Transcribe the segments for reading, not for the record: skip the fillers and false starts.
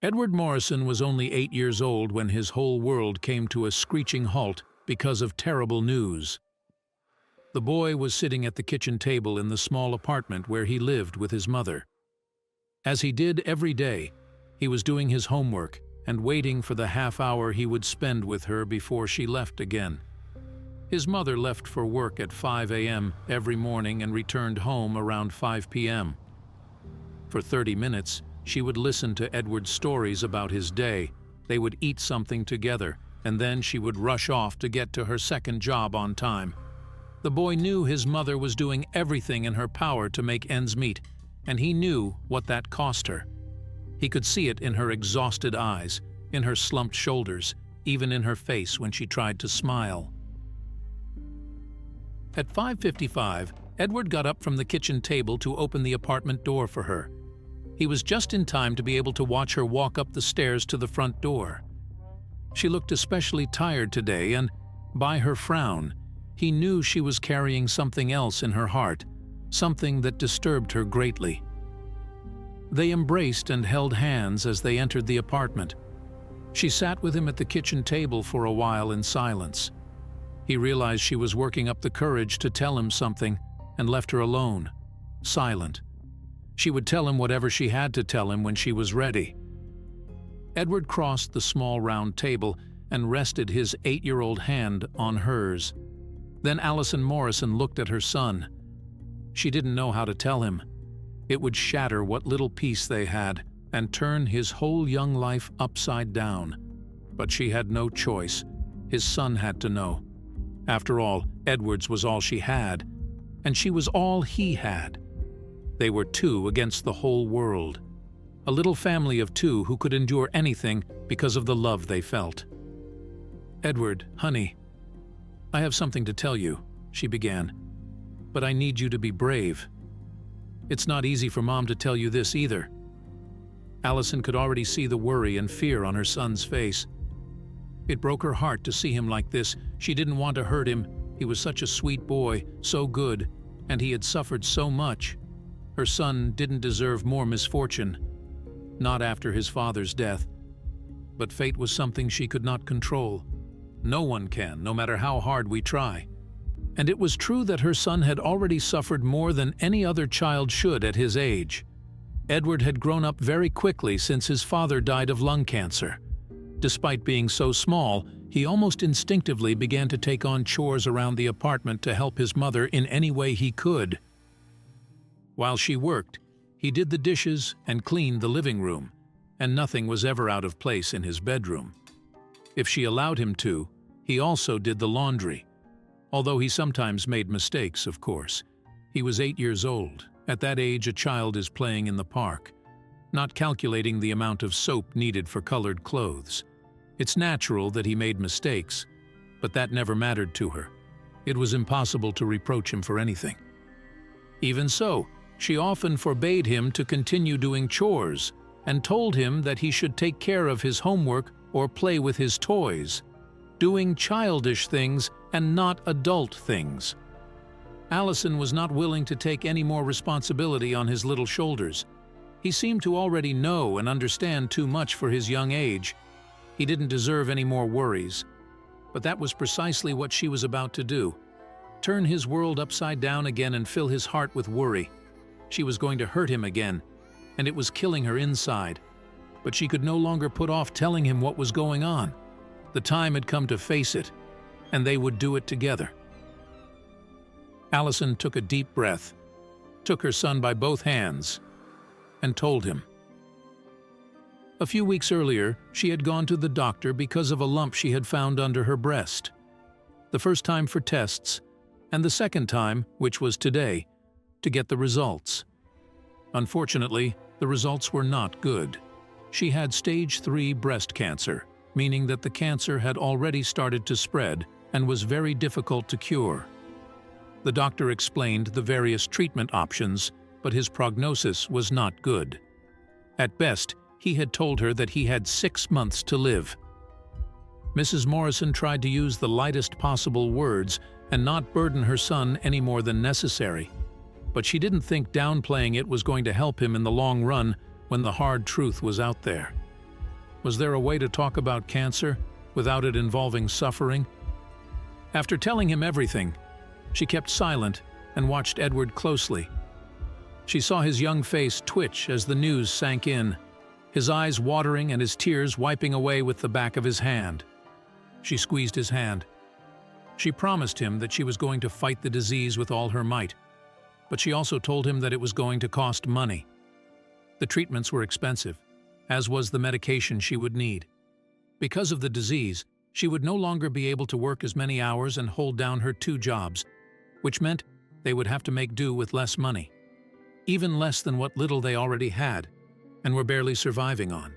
Edward Morrison was only 8 years old when his whole world came to a screeching halt because of terrible news. The boy was sitting at the kitchen table in the small apartment where he lived with his mother. As he did every day, he was doing his homework and waiting for the half hour he would spend with her before she left again. His mother left for work at 5 a.m. every morning and returned home around 5 p.m. For 30 minutes, she would listen to Edward's stories about his day. They would eat something together, and then she would rush off to get to her second job on time. The boy knew his mother was doing everything in her power to make ends meet, and he knew what that cost her. He could see it in her exhausted eyes, in her slumped shoulders, even in her face when she tried to smile. At 5:55, Edward got up from the kitchen table to open the apartment door for her. He was just in time to be able to watch her walk up the stairs to the front door. She looked especially tired today, and by her frown, he knew she was carrying something else in her heart, something that disturbed her greatly. They embraced and held hands as they entered the apartment. She sat with him at the kitchen table for a while in silence. He realized she was working up the courage to tell him something and left her alone, silent. She would tell him whatever she had to tell him when she was ready. Edward crossed the small round table and rested his 8-year-old hand on hers. Then Allison Morrison looked at her son. She didn't know how to tell him. It would shatter what little peace they had and turn his whole young life upside down. But she had no choice. His son had to know. After all, Edward's was all she had, and she was all he had. They were two against the whole world. A little family of two who could endure anything because of the love they felt. "Edward, honey, I have something to tell you," she began. "But I need you to be brave. It's not easy for Mom to tell you this either." Allison could already see the worry and fear on her son's face. It broke her heart to see him like this. She didn't want to hurt him. He was such a sweet boy, so good, and he had suffered so much. Her son didn't deserve more misfortune, not after his father's death. But fate was something she could not control. No one can, no matter how hard we try. And it was true that her son had already suffered more than any other child should at his age. Edward had grown up very quickly since his father died of lung cancer. Despite being so small, he almost instinctively began to take on chores around the apartment to help his mother in any way he could. While she worked, he did the dishes and cleaned the living room, and nothing was ever out of place in his bedroom. If she allowed him to, he also did the laundry. Although he sometimes made mistakes, of course. He was 8 years old. At that age, a child is playing in the park, not calculating the amount of soap needed for colored clothes. It's natural that he made mistakes, but that never mattered to her. It was impossible to reproach him for anything. Even so, she often forbade him to continue doing chores and told him that he should take care of his homework or play with his toys, doing childish things and not adult things. Allison was not willing to take any more responsibility on his little shoulders. He seemed to already know and understand too much for his young age. He didn't deserve any more worries. But that was precisely what she was about to do. Turn his world upside down again and fill his heart with worry. She was going to hurt him again, and it was killing her inside. But she could no longer put off telling him what was going on. The time had come to face it, and they would do it together. Allison took a deep breath, took her son by both hands, and told him. A few weeks earlier, she had gone to the doctor because of a lump she had found under her breast. The first time for tests, and the second time, which was today, to get the results. Unfortunately, the results were not good. She had stage 3 breast cancer, meaning that the cancer had already started to spread and was very difficult to cure. The doctor explained the various treatment options, but his prognosis was not good. At best, he had told her that he had 6 months to live. Mrs. Morrison tried to use the lightest possible words and not burden her son any more than necessary. But she didn't think downplaying it was going to help him in the long run when the hard truth was out there. Was there a way to talk about cancer without it involving suffering? After telling him everything, she kept silent and watched Edward closely. She saw his young face twitch as the news sank in, his eyes watering and his tears wiping away with the back of his hand. She squeezed his hand. She promised him that she was going to fight the disease with all her might, but she also told him that it was going to cost money. The treatments were expensive, as was the medication she would need. Because of the disease, she would no longer be able to work as many hours and hold down her 2 jobs, which meant they would have to make do with less money, even less than what little they already had and were barely surviving on.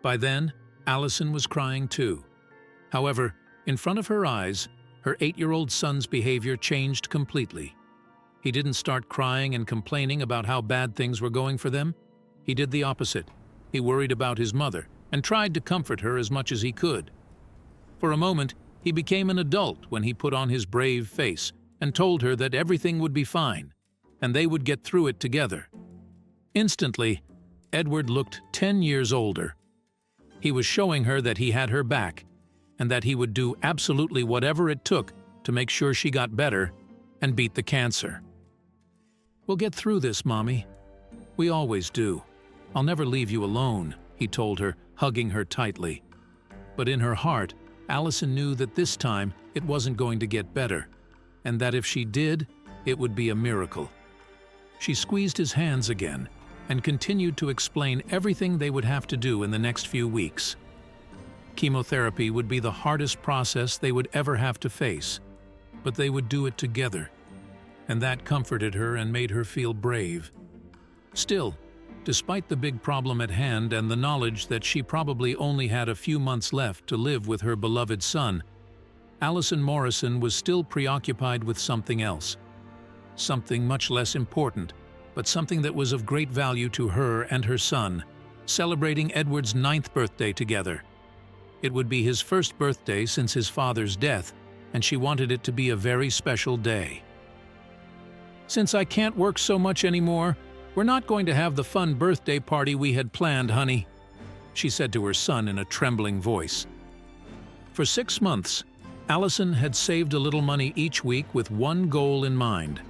By then, Allison was crying too. However, in front of her eyes, her 8-year-old son's behavior changed completely. He didn't start crying and complaining about how bad things were going for them. He did the opposite. He worried about his mother and tried to comfort her as much as he could. For a moment, he became an adult when he put on his brave face and told her that everything would be fine, and they would get through it together. Instantly, Edward looked 10 years older. He was showing her that he had her back, and that he would do absolutely whatever it took to make sure she got better and beat the cancer. "We'll get through this, Mommy. We always do. I'll never leave you alone," he told her, hugging her tightly. But in her heart, Allison knew that this time it wasn't going to get better, and that if she did, it would be a miracle. She squeezed his hands again and continued to explain everything they would have to do in the next few weeks. Chemotherapy would be the hardest process they would ever have to face, but they would do it together, and that comforted her and made her feel brave. Still, despite the big problem at hand and the knowledge that she probably only had a few months left to live with her beloved son, Allison Morrison was still preoccupied with something else. Something much less important, but something that was of great value to her and her son, celebrating Edward's 9th birthday together. It would be his first birthday since his father's death, and she wanted it to be a very special day. "Since I can't work so much anymore, we're not going to have the fun birthday party we had planned, honey," she said to her son in a trembling voice. For 6 months, Allison had saved a little money each week with one goal in mind: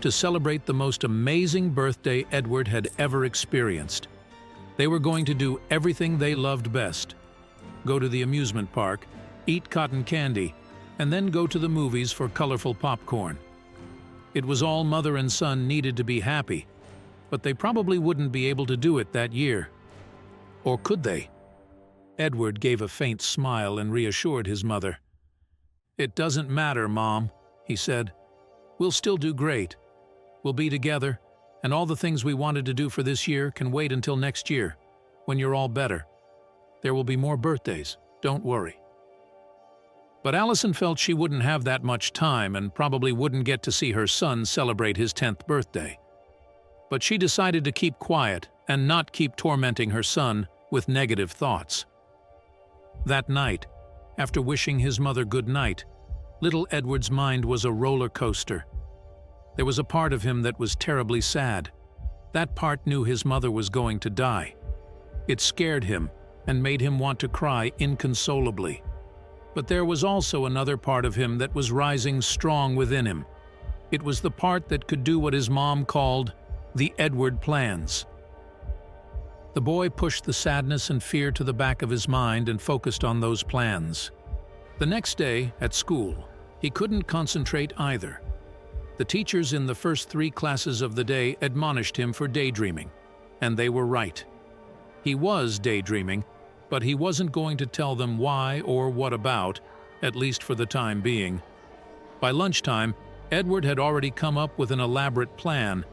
to celebrate the most amazing birthday Edward had ever experienced. They were going to do everything they loved best: go to the amusement park, eat cotton candy, and then go to the movies for colorful popcorn. It was all mother and son needed to be happy, but they probably wouldn't be able to do it that year. Or could they? Edward gave a faint smile and reassured his mother. "It doesn't matter, Mom," he said. "We'll still do great. We'll be together, and all the things we wanted to do for this year can wait until next year, when you're all better. There will be more birthdays, don't worry." But Allison felt she wouldn't have that much time and probably wouldn't get to see her son celebrate his 10th birthday. But she decided to keep quiet and not keep tormenting her son with negative thoughts. That night, after wishing his mother good night, little Edward's mind was a roller coaster. There was a part of him that was terribly sad. That part knew his mother was going to die. It scared him and made him want to cry inconsolably. But there was also another part of him that was rising strong within him. It was the part that could do what his mom called the Edward plans. The boy pushed the sadness and fear to the back of his mind and focused on those plans. The next day, at school, he couldn't concentrate either. The teachers in the first 3 classes of the day admonished him for daydreaming, and they were right. He was daydreaming, but he wasn't going to tell them why or what about, at least for the time being. By lunchtime, Edward had already come up with an elaborate plan,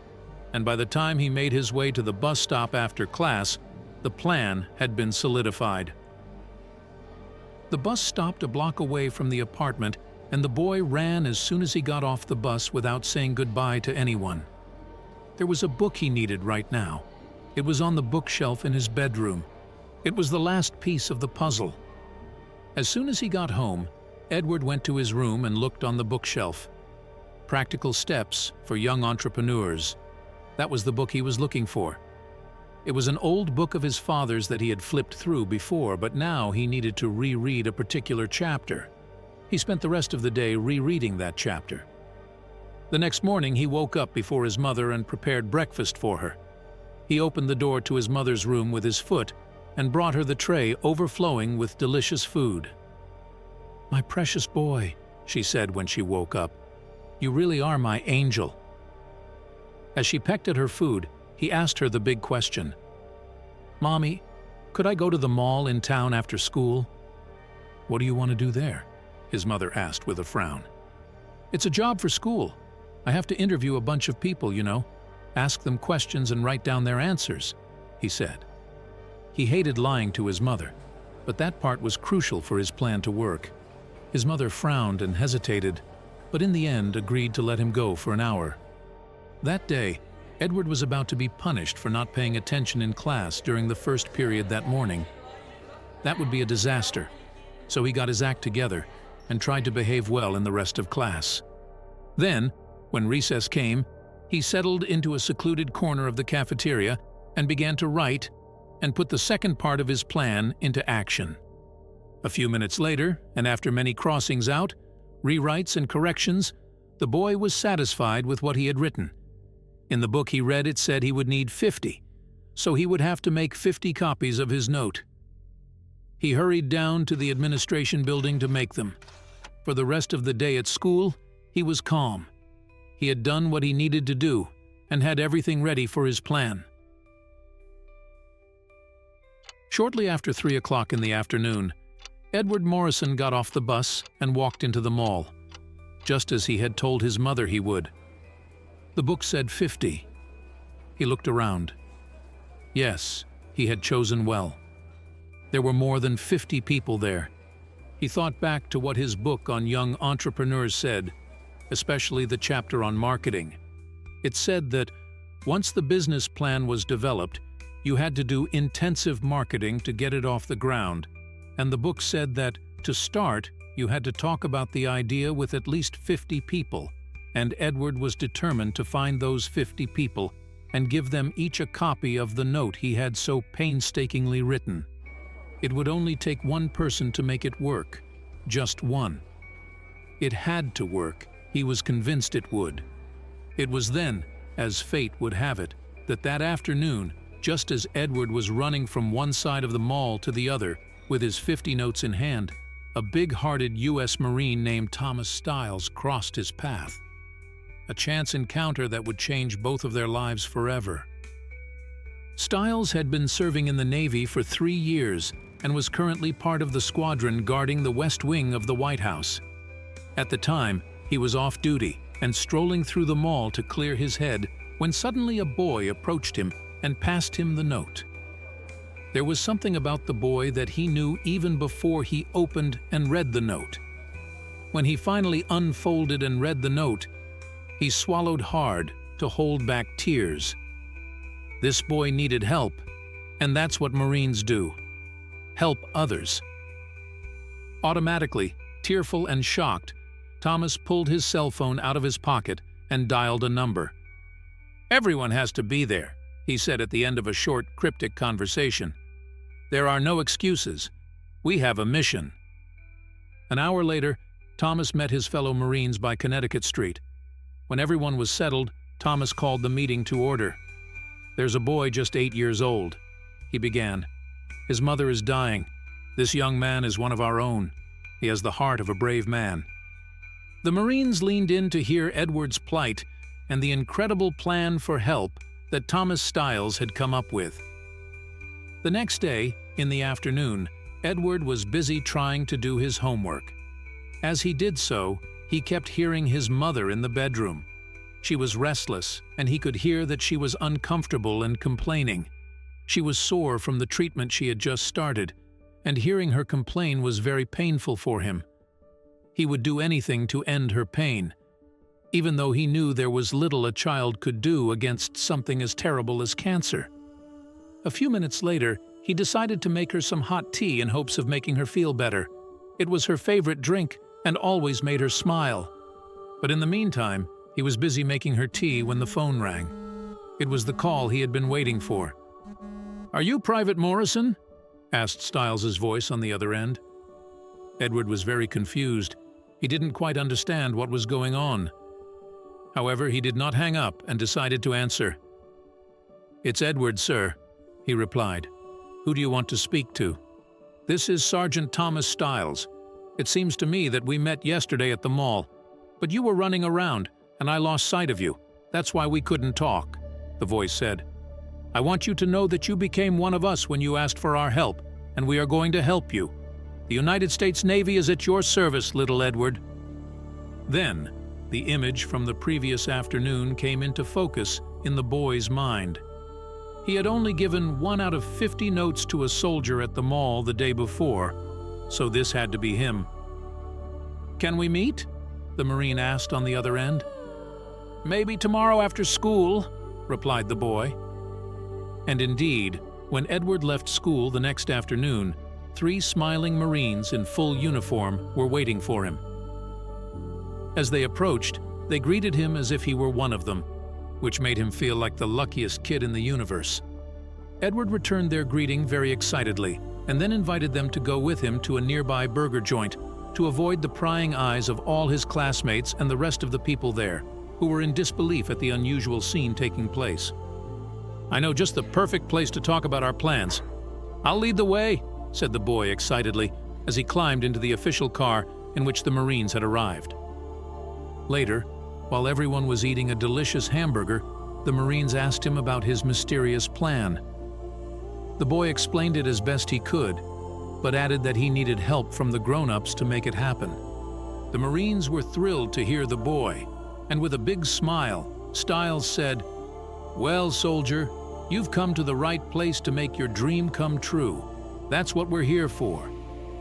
and by the time he made his way to the bus stop after class, the plan had been solidified. The bus stopped a block away from the apartment, and the boy ran as soon as he got off the bus without saying goodbye to anyone. There was a book he needed right now. It was on the bookshelf in his bedroom. It was the last piece of the puzzle. As soon as he got home, Edward went to his room and looked on the bookshelf. Practical Steps for Young Entrepreneurs. That was the book he was looking for. It was an old book of his father's that he had flipped through before, but now he needed to reread a particular chapter. He spent the rest of the day rereading that chapter. The next morning, he woke up before his mother and prepared breakfast for her. He opened the door to his mother's room with his foot and brought her the tray overflowing with delicious food. "My precious boy," she said when she woke up, "you really are my angel." As she pecked at her food, he asked her the big question. "Mommy, could I go to the mall in town after school?" "What do you want to do there?" his mother asked with a frown. "It's a job for school. I have to interview a bunch of people, you know, ask them questions and write down their answers," he said. He hated lying to his mother, but that part was crucial for his plan to work. His mother frowned and hesitated, but in the end agreed to let him go for an hour. That day, Edward was about to be punished for not paying attention in class during the first period that morning. That would be a disaster, so he got his act together and tried to behave well in the rest of class. Then, when recess came, he settled into a secluded corner of the cafeteria and began to write and put the second part of his plan into action. A few minutes later, and after many crossings out, rewrites and corrections, the boy was satisfied with what he had written. In the book he read, it said he would need 50, so he would have to make 50 copies of his note. He hurried down to the administration building to make them. For the rest of the day at school, he was calm. He had done what he needed to do and had everything ready for his plan. Shortly after 3 o'clock in the afternoon, Edward Morrison got off the bus and walked into the mall, just as he had told his mother he would. The book said 50. He looked around. Yes, he had chosen well. There were more than 50 people there. He thought back to what his book on young entrepreneurs said, especially the chapter on marketing. It said that once the business plan was developed, you had to do intensive marketing to get it off the ground, and the book said that, to start, you had to talk about the idea with at least 50 people, and Edward was determined to find those 50 people and give them each a copy of the note he had so painstakingly written. It would only take one person to make it work, just one. It had to work. He was convinced it would. It was then, as fate would have it, that afternoon, just as Edward was running from one side of the mall to the other with his 50 notes in hand, a big-hearted U.S. Marine named Thomas Styles crossed his path. A chance encounter that would change both of their lives forever. Styles had been serving in the Navy for 3 years and was currently part of the squadron guarding the West Wing of the White House. At the time, he was off duty and strolling through the mall to clear his head when suddenly a boy approached him and passed him the note. There was something about the boy that he knew even before he opened and read the note. When he finally unfolded and read the note, he swallowed hard to hold back tears. This boy needed help, and that's what Marines do. Help others. Automatically, tearful and shocked, Thomas pulled his cell phone out of his pocket and dialed a number. "Everyone has to be there," he said at the end of a short, cryptic conversation. "There are no excuses. We have a mission." An hour later, Thomas met his fellow Marines by Connecticut Street. When everyone was settled, Thomas called the meeting to order. "There's a boy just 8 years old," he began. "His mother is dying. This young man is one of our own. He has the heart of a brave man." The Marines leaned in to hear Edward's plight and the incredible plan for help that Thomas Styles had come up with. The next day, in the afternoon, Edward was busy trying to do his homework. As he did so, he kept hearing his mother in the bedroom. She was restless, and he could hear that she was uncomfortable and complaining. She was sore from the treatment she had just started, and hearing her complain was very painful for him. He would do anything to end her pain, even though he knew there was little a child could do against something as terrible as cancer. A few minutes later, he decided to make her some hot tea in hopes of making her feel better. It was her favorite drink and always made her smile. But in the meantime, he was busy making her tea when the phone rang. It was the call he had been waiting for. "Are you Private Morrison?" asked Stiles's voice on the other end. Edward was very confused. He didn't quite understand what was going on. However, he did not hang up and decided to answer. "It's Edward, sir," he replied. "Who do you want to speak to?" "This is Sergeant Thomas Stiles. It seems to me that we met yesterday at the mall, but you were running around, and I lost sight of you. That's why we couldn't talk," the voice said. "I want you to know that you became one of us when you asked for our help, and we are going to help you. The United States Navy is at your service, little Edward." Then, the image from the previous afternoon came into focus in the boy's mind. He had only given 1 out of 50 notes to a soldier at the mall the day before, so this had to be him. "Can we meet?" the Marine asked on the other end. "Maybe tomorrow after school," replied the boy. And indeed, when Edward left school the next afternoon, 3 smiling Marines in full uniform were waiting for him. As they approached, they greeted him as if he were one of them, which made him feel like the luckiest kid in the universe. Edward returned their greeting very excitedly, and then invited them to go with him to a nearby burger joint to avoid the prying eyes of all his classmates and the rest of the people there, who were in disbelief at the unusual scene taking place. "I know just the perfect place to talk about our plans. I'll lead the way," said the boy excitedly as he climbed into the official car in which the Marines had arrived. Later, while everyone was eating a delicious hamburger, the Marines asked him about his mysterious plan. The boy explained it as best he could, but added that he needed help from the grown-ups to make it happen. The Marines were thrilled to hear the boy, and with a big smile, Stiles said, "Well, soldier, you've come to the right place to make your dream come true. That's what we're here for.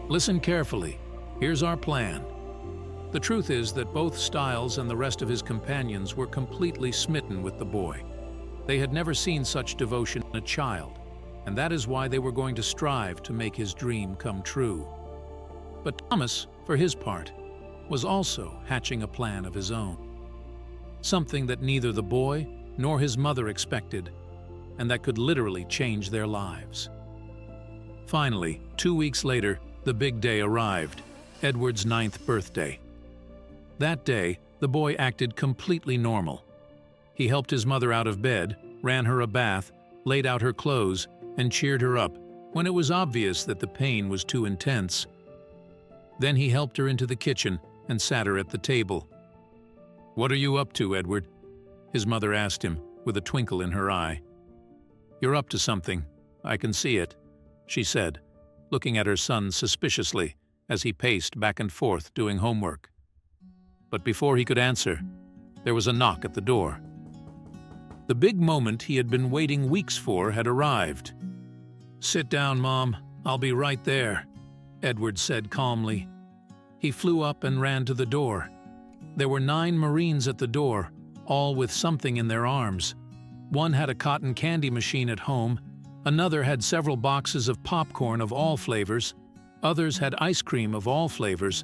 Listen carefully. Here's our plan." The truth is that both Stiles and the rest of his companions were completely smitten with the boy. They had never seen such devotion in a child, and that is why they were going to strive to make his dream come true. But Thomas, for his part, was also hatching a plan of his own. Something that neither the boy nor his mother expected, and that could literally change their lives. Finally, 2 weeks later, the big day arrived, Edward's 9th birthday. That day, the boy acted completely normal. He helped his mother out of bed, ran her a bath, laid out her clothes, and cheered her up when it was obvious that the pain was too intense. Then he helped her into the kitchen and sat her at the table. "What are you up to, Edward?" his mother asked him, with a twinkle in her eye. "You're up to something. I can see it," she said, looking at her son suspiciously as he paced back and forth doing homework. But before he could answer, there was a knock at the door. The big moment he had been waiting weeks for had arrived. "Sit down, Mom. I'll be right there," Edward said calmly. He flew up and ran to the door. There were 9 Marines at the door, all with something in their arms. One had a cotton candy machine at home, another had several boxes of popcorn of all flavors, others had ice cream of all flavors,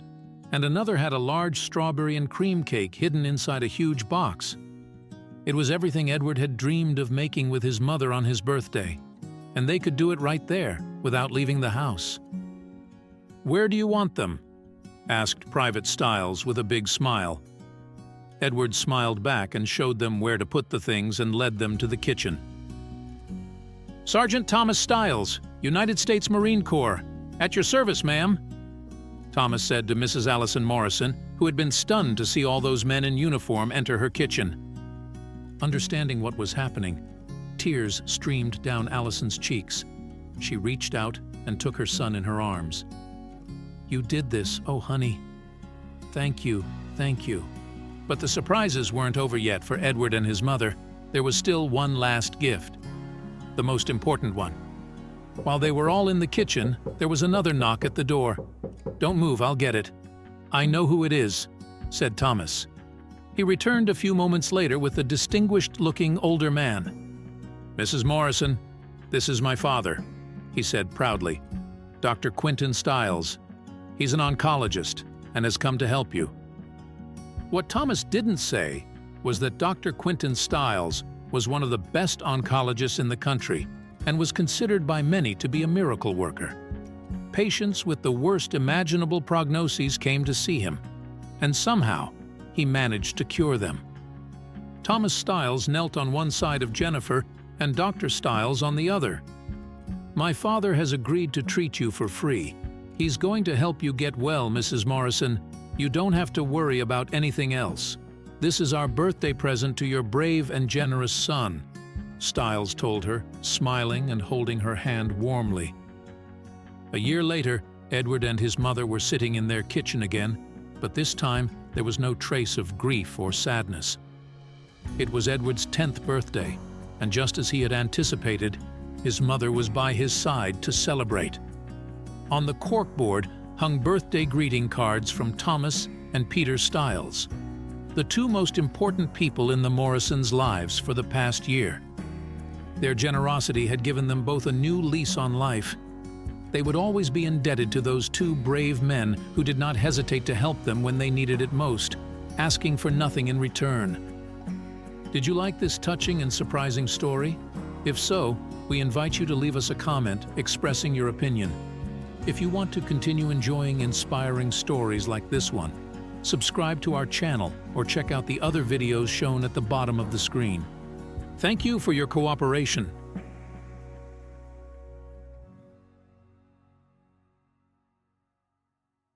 and another had a large strawberry and cream cake hidden inside a huge box. It was everything Edward had dreamed of making with his mother on his birthday, and they could do it right there, without leaving the house. "Where do you want them?" asked Private Stiles with a big smile. Edward smiled back and showed them where to put the things and led them to the kitchen. "Sergeant Thomas Stiles, United States Marine Corps. At your service, ma'am," Thomas said to Mrs. Allison Morrison, who had been stunned to see all those men in uniform enter her kitchen. Understanding what was happening, tears streamed down Allison's cheeks. She reached out and took her son in her arms. "You did this, oh honey. Thank you, thank you." But the surprises weren't over yet for Edward and his mother. There was still one last gift, the most important one. While they were all in the kitchen, there was another knock at the door. "Don't move, I'll get it." "I know who it is," said Thomas. He returned a few moments later with a distinguished-looking older man. "Mrs. Morrison, this is my father," he said proudly. "Dr. Quentin Stiles. He's an oncologist and has come to help you." What Thomas didn't say was that Dr. Quentin Stiles was one of the best oncologists in the country, and was considered by many to be a miracle worker. Patients with the worst imaginable prognoses came to see him, and somehow he managed to cure them. Thomas Stiles knelt on one side of Jennifer and Dr. Stiles on the other. "My father has agreed to treat you for free. He's going to help you get well, Mrs. Morrison. You don't have to worry about anything else. This is our birthday present to your brave and generous son," Stiles told her, smiling and holding her hand warmly. A year later, Edward and his mother were sitting in their kitchen again, but this time there was no trace of grief or sadness. It was Edward's 10th birthday, and just as he had anticipated, his mother was by his side to celebrate. On the corkboard hung birthday greeting cards from Thomas and Peter Stiles, the two most important people in the Morrisons' lives for the past year. Their generosity had given them both a new lease on life. They would always be indebted to those two brave men who did not hesitate to help them when they needed it most, asking for nothing in return. Did you like this touching and surprising story? If so, we invite you to leave us a comment expressing your opinion. If you want to continue enjoying inspiring stories like this one, subscribe to our channel or check out the other videos shown at the bottom of the screen. Thank you for your cooperation.